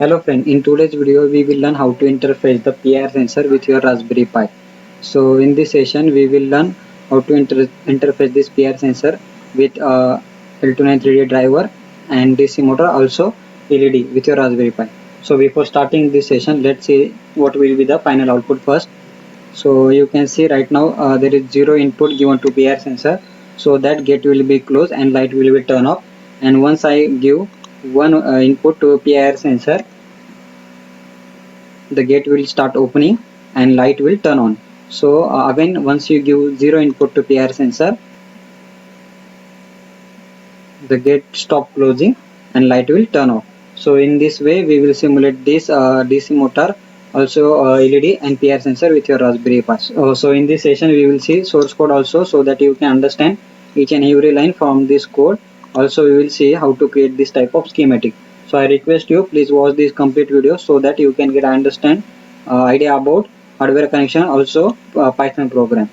Hello friend, in today's video we will learn how to interface the PIR sensor with your Raspberry Pi. So in this session we will learn how to interface this PIR sensor with L293D driver and DC motor, also LED with your Raspberry Pi. So before starting this session, let's see what will be the final output first. So you can see right now there is zero input given to PIR sensor, so that gate will be closed and light will be turned off. And once I give one input to PIR sensor, the gate will start opening and light will turn on. So again, once you give zero input to PIR sensor, the gate stop closing and light will turn off. So in this way we will simulate this DC motor, also LED and PIR sensor with your Raspberry Pi. So in this session we will see source code also, so that you can understand each and every line from this code. Also we will see how to create this type of schematic. So I request you, please watch this complete video so that you can get understand idea about hardware connection, also Python program.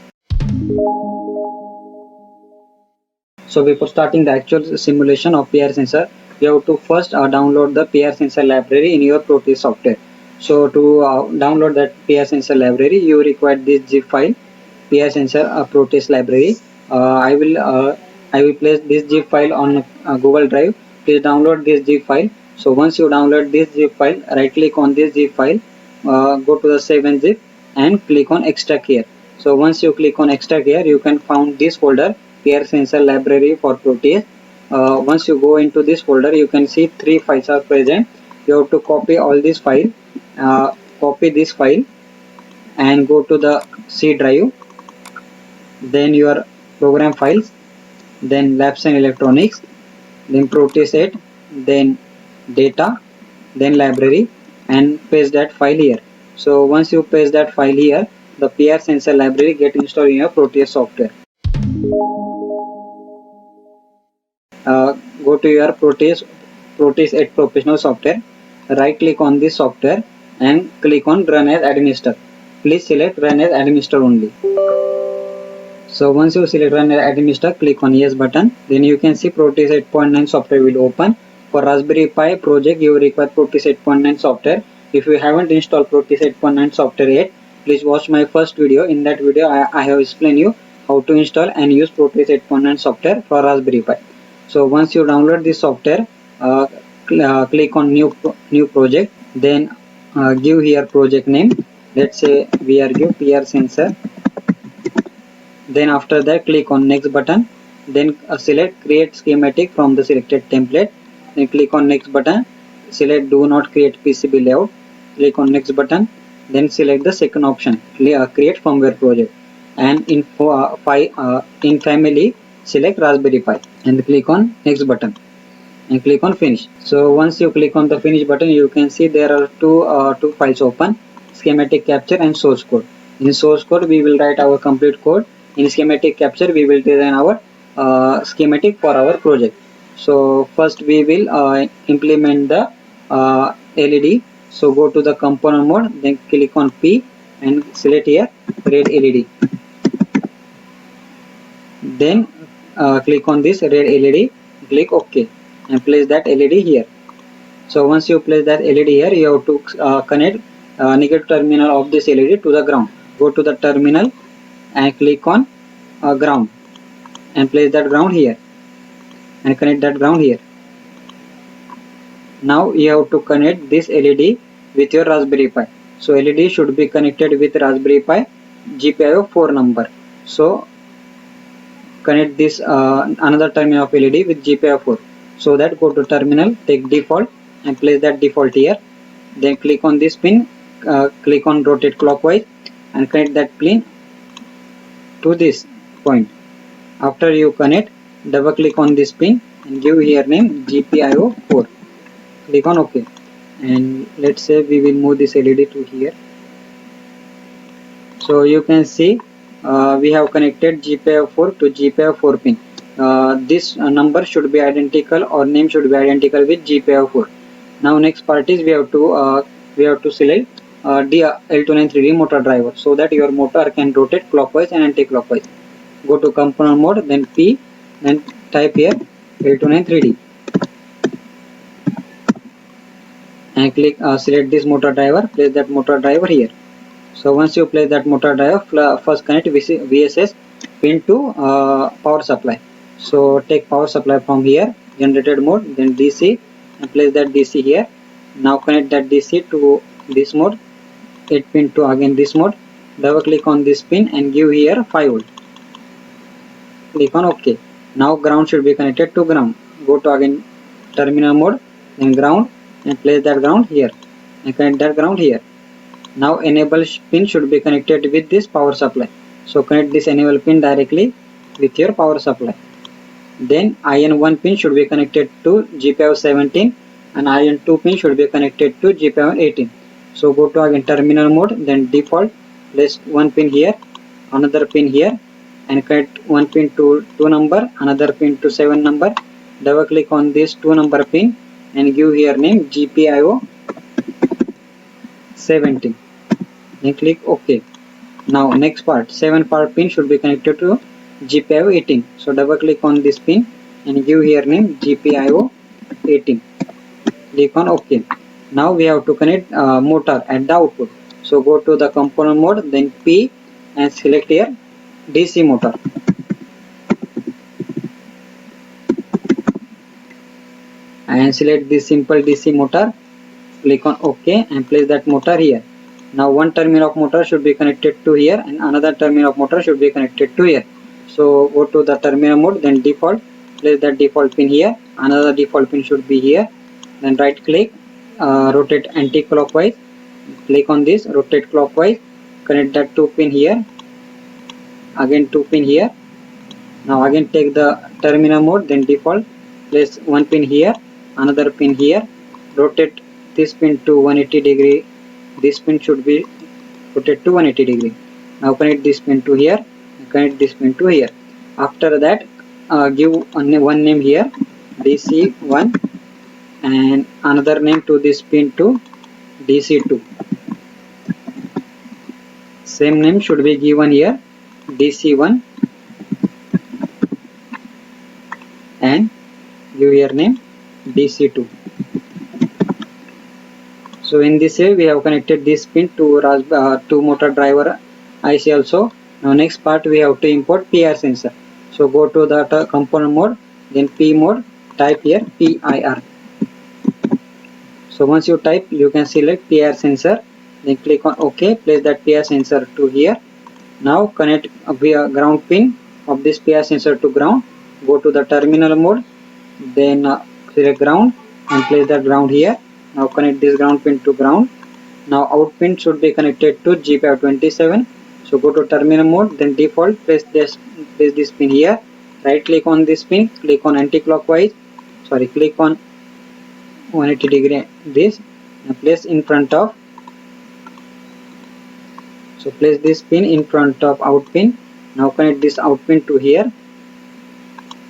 So before starting the actual simulation of PIR sensor, you have to first download the PIR sensor library in your Proteus software. So to download that PIR sensor library, you require this zip file, PIR sensor Proteus library. I will place this zip file on Google Drive. Please download this zip file. So once you download this zip file, right click on this zip file, go to the save and zip and click on extract here. So once you click on extract here, you can find this folder, PIR sensor library for Proteus. Once you go into this folder, you can see three files are present. You have to copy all this file, copy this file and go to the C drive, then your program files, then labs and electronics, then Proteus 8, then data, then library, and paste that file here. So once you paste that file here, the PIR sensor library get installed in your Proteus software. Go to your Proteus 8 professional software, right click on this software and click on run as administrator. Please select run as administrator only. So once you select run as administrator, click on yes button, then you can see Proteus 8.9 software will open. For Raspberry Pi project, you require Proteus 8.9 software. If you haven't installed Proteus 8.9 software yet, please watch my first video. In that video I have explained you how to install and use Proteus 8.9 software for Raspberry Pi. So once you download this software, click on new project, then give here project name. Let's say we are give PIR sensor. Then after that, click on next button, then select create schematic from the selected template, then click on next button, select do not create PCB layout, click on next button, then select the second option, create firmware project, and in family select Raspberry Pi and click on next button and click on finish. So once you click on the finish button, you can see there are two files open, schematic capture and source code. In source code we will write our complete code. In schematic capture we will design our schematic for our project. So first we will implement the LED. So go to the component mode, then click on P and select here red LED. Then click on this red LED, click OK and place that LED here. So once you place that LED here, you have to connect negative terminal of this LED to the ground. Go to the terminal and click on ground and place that ground here and connect that ground here. Now you have to connect this LED with your Raspberry Pi. So LED should be connected with Raspberry Pi GPIO 4 number. So connect this another terminal of LED with GPIO 4. So that go to terminal, take default and place that default here. Then click on this pin, click on rotate clockwise and connect that pin to this point. After you connect, double click on this pin and give here name GPIO 4. Click on OK and let's say we will move this LED to here. So you can see we have connected GPIO 4 to GPIO 4 pin. This number should be identical or name should be identical with GPIO 4. Now next part is we have to select L293D motor driver, so that your motor can rotate clockwise and anti-clockwise. Go to component mode, then P, then type here L293D and click select this motor driver, place that motor driver here. So once you place that motor driver, first connect VSS pin to power supply. So take power supply from here, generated mode, then DC, and place that DC here. Now connect that DC to this mode, 8 pin to again this mode. Double click on this pin and give here 5 volt. Click on OK. Now ground should be connected to ground. Go to again terminal mode, then ground, and place that ground here, and connect that ground here. Now enable pin should be connected with this power supply. So connect this enable pin directly with your power supply. Then IN1 pin should be connected to GPIO 17 and IN2 pin should be connected to GPIO 18. So go to again terminal mode, then default, place one pin here, another pin here, and connect one pin to 2 number, another pin to 7 number. Double click on this 2 number pin and give here name GPIO 17. Then click OK. Now next part, 7 part pin should be connected to GPIO 18. So double click on this pin and give here name GPIO 18. Click on OK. Now we have to connect motor at the output. So go to the component mode, then P, and select here DC motor. And select this simple DC motor. Click on OK and place that motor here. Now one terminal of motor should be connected to here and another terminal of motor should be connected to here. So go to the terminal mode, then default, place that default pin here, another default pin should be here, then right click, rotate anti-clockwise, click on this, rotate clockwise, connect that 2 pin here, again 2 pin here. Now again take the terminal mode, then default, place one pin here, another pin here, rotate this pin to 180 degree. This pin should be rotated to 180 degree. Now connect this pin to here, connect this pin to here. After that, give one name here, DC1, and another name to this pin to DC2. Same name should be given here, DC1, and give here name DC2. So in this way we have connected this pin to motor driver IC also. Now next part we have to import PIR sensor. So go to the component mode, then P mode, type here PIR. So once you type, you can select PIR sensor, then click on OK, place that PIR sensor to here. Now connect via ground pin of this PIR sensor to ground. Go to the terminal mode, then select ground and place that ground here. Now connect this ground pin to ground. Now out pin should be connected to GPIO 27. So go to terminal mode, then default, place this pin here. Right click on this pin, click on anti-clockwise. Click on 180 degree this and place in front of. So place this pin in front of out pin. Now connect this out pin to here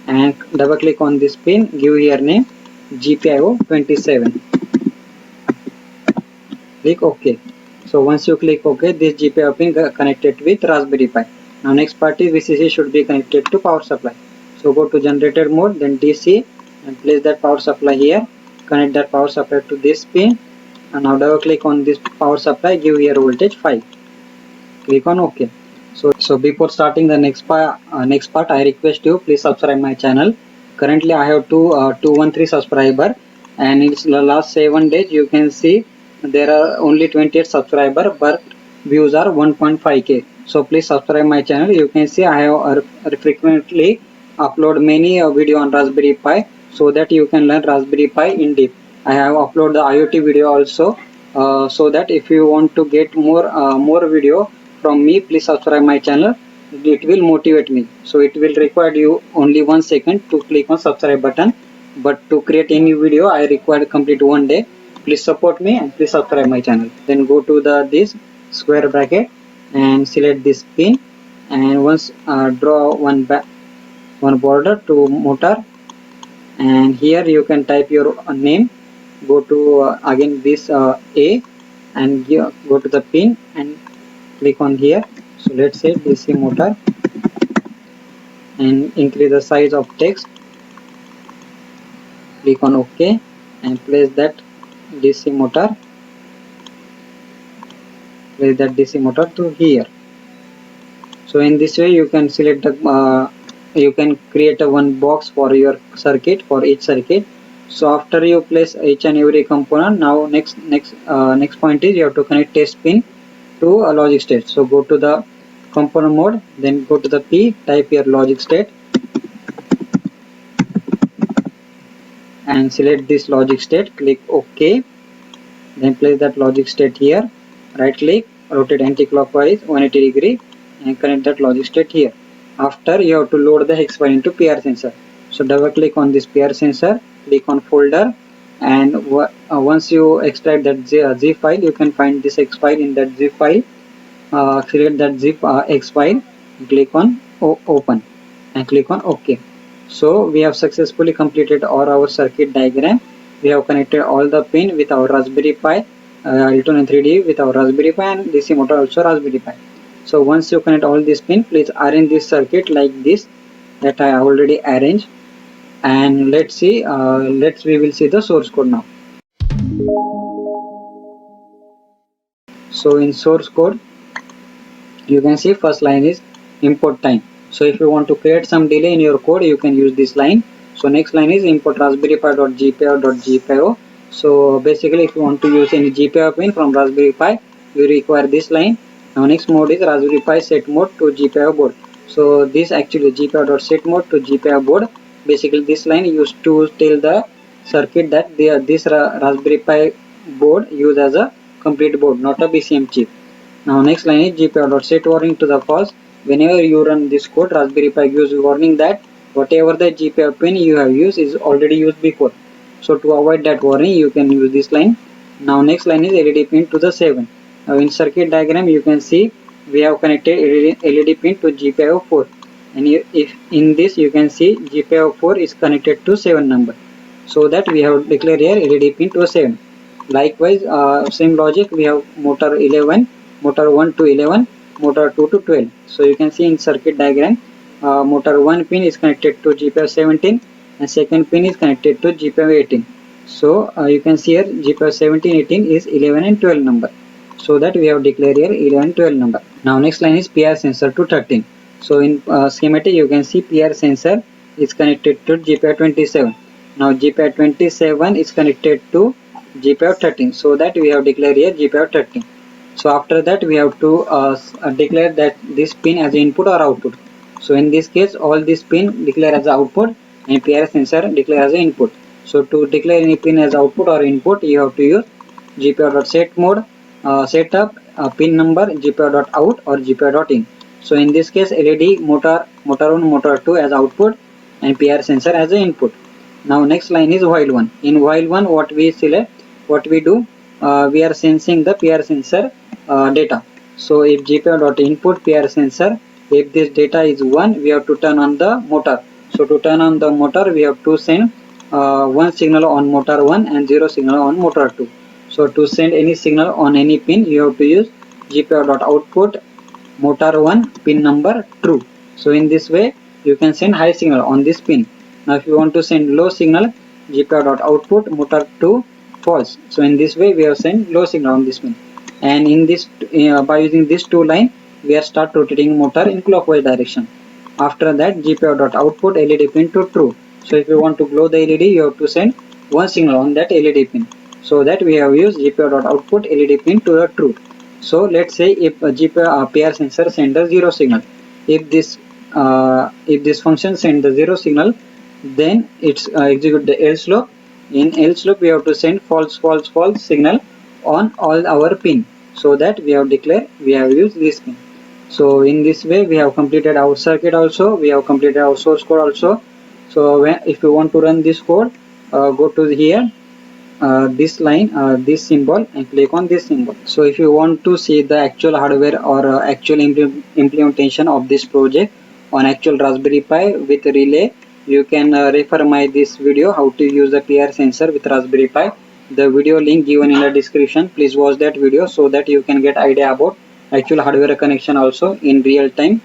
and double click on this pin. Give here name GPIO 27. Click OK. So once you click OK, this GPIO pin connected with Raspberry Pi. Now next part is VCC should be connected to power supply. So go to generator mode, then DC, and place that power supply here. Connect that power supply to this pin, and now double click on this power supply. Give here voltage 5. Click on OK. So before starting the next part, I request you please subscribe my channel. Currently I have 213 subscriber, and in the last 7 days you can see there are only 28 subscriber, but views are 1.5k. So please subscribe my channel. You can see I have frequently upload many video on Raspberry Pi, so that you can learn Raspberry Pi in deep. I have upload the IoT video also, so that if you want to get more video from me, please subscribe my channel. It will motivate me. So it will require you only 1 second to click on subscribe button, but to create any video I require complete 1 day. Please support me and please subscribe my channel. Then go to this square bracket and select this pin, and once draw one border to motor, and here you can type your name. Go to again this A, and go to the pin and click on here. So let's say DC motor, and increase the size of text. Click on OK and place that DC motor, place that DC motor to here. So in this way you can select the you can create a one box for your circuit, for each circuit. So after you place each and every component, now next point is you have to connect test pin to a logic state. So go to the component mode, then go to the P, type here logic state and select this logic state, click OK, then place that logic state here, right click, rotate anti-clockwise 180 degree and connect that logic state here. After you have to load the hex file into PR sensor. So double click on this PR sensor, click on folder, and once you extract that zip file, you can find this hex file in that zip file. Select that zip hex file, click on open and click on OK. So we have successfully completed all our circuit diagram. We have connected all the pin with our Raspberry Pi, L293D with our Raspberry Pi, and DC motor also Raspberry Pi. So once you connect all these pin, please arrange this circuit like this that I already arranged. And let's see, we will see the source code now. So in source code, you can see first line is import time. So if you want to create some delay in your code, you can use this line. So next line is import raspberry pi.gpio.gpio. So basically if you want to use any GPIO pin from Raspberry Pi, you require this line. Now next mode is Raspberry Pi set mode to GPIO board. So this actually GPIO.set mode to GPIO board. Basically this line used to tell the circuit that this Raspberry Pi board used as a complete board, not a BCM chip. Now next line is GPIO.set warning to the false. Whenever you run this code, Raspberry Pi gives you warning that whatever the GPIO pin you have used is already used before. So to avoid that warning, you can use this line. Now next line is LED pin to the 7. Now in circuit diagram, you can see we have connected LED pin to GPIO 4. And if in this you can see GPIO 4 is connected to 7 number. So that we have declared here LED pin to 7. Likewise, same logic, we have motor 11, motor 1 to 11, motor 2 to 12. So you can see in circuit diagram, motor 1 pin is connected to GPIO 17 and second pin is connected to GPIO 18. So you can see here GPIO 17, 18 is 11 and 12 number. So that we have declared here 11, 12 number. Now next line is PR sensor to 13. So in schematic you can see PR sensor is connected to GPIO 27. Now GPIO 27 is connected to GPIO 13. So that we have declared here GPIO 13. So after that we have to declare that this pin as input or output. So in this case all this pin declare as output and PR sensor declare as input. So to declare any pin as output or input, you have to use GPIO.set mode, setup, pin number, GPIO.out or GPIO.in. So in this case LED motor 1, motor 2 as output and PR sensor as an input. Now next line is while 1. In while 1 what we select, what we do, we are sensing the PR sensor data. So if GPIO.input PR sensor, if this data is 1, we have to turn on the motor. So to turn on the motor, we have to send 1 signal on motor 1 and 0 signal on motor 2. So to send any signal on any pin, you have to use GPIO.output motor 1 pin number true. So in this way, you can send high signal on this pin. Now if you want to send low signal, GPIO.output motor 2 false. So in this way, we have sent low signal on this pin. And in this, by using this two line, we are start rotating motor in clockwise direction. After that, GPIO.output LED pin to true. So if you want to glow the LED, you have to send one signal on that LED pin. So that we have used GPIO.output LED pin to the true. So let's say if GPIO PR sensor send the 0 signal, if this function send the 0 signal, then it's execute the else loop. In else loop, we have to send false signal on all our pin. So that we have declared we have used this pin. So in this way we have completed our circuit also, we have completed our source code also. So if you want to run this code, go to here, this line, this symbol, and click on this symbol. So if you want to see the actual hardware or actual implementation of this project on actual Raspberry Pi with relay, you can refer my this video how to use the PR sensor with Raspberry Pi. The video link given in the description. Please watch that video so that you can get idea about actual hardware connection also in real time.